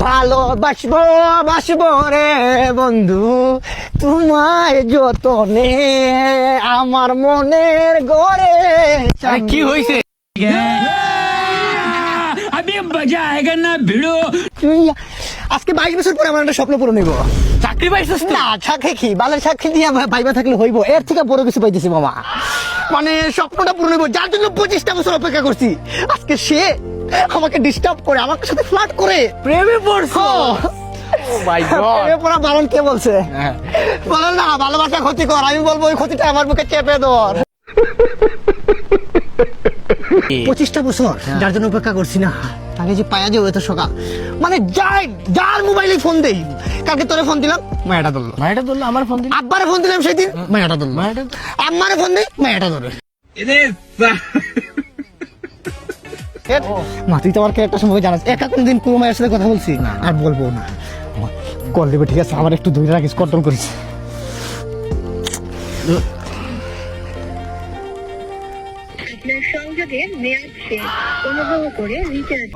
ভালোবাসবো বাসবো রে বন্ধু তোমায় যতনে আমার মনের গড়ে। কি হয়েছে? আমি মজা আয়েগা না ভিড়ো। তুই আজকে 22 বছর পরে আমার একটা স্বপ্ন পূরণ হইব। চাকরি পাইছিস না চাকরি কি বালের চাকরি দিয়ে ভাইবা থাকলে হইব, এর থেকে বড় কিছু পাইতেছি মামা। মানে স্বপ্নটা পূরণ হইব, যার জন্য 25টা বছর অপেক্ষা করছি। আজকে সে আমাকে ডিস্টার্ব করে, আমার সাথে ফ্লার্ট করে। প্রেমে পড়ছো? মাই গড, প্রেমে পড়া বারণ কে বলছে? বলেন না ভালোবাসা ক্ষতিকর, আমি বলবো ওই ক্ষতিটা আমার বুকে চেপে ধর। 25টা বছর যার জন্য অপেক্ষা করছি না, তাকে যে পায়া যাবো এত সকাল। মানে যার মোবাইলে ফোন দেই, কালকে তোরে ফোন দিলাম মায়াটা ধরলো, মায়েটা ধরলো, আমার ফোন দিল। আব্বারে ফোন দিলাম সেদিন মায়াটা ধরলো, আম্মারে ফোন দিই মায়াটা ধরে। মা তুই তো আমার একটা সময় জানাস, একা কোনদিন কোনো মায়ের সাথে কথা বলছি না, আর বলবো না। কল দেবে ঠিক আছে, আমার একটু ধরে রাখিস, কন্ট্রোল করিস। আপনার সংযোগের মেয়াদ শেষ, অনুগ্রহ করে রিচার্জ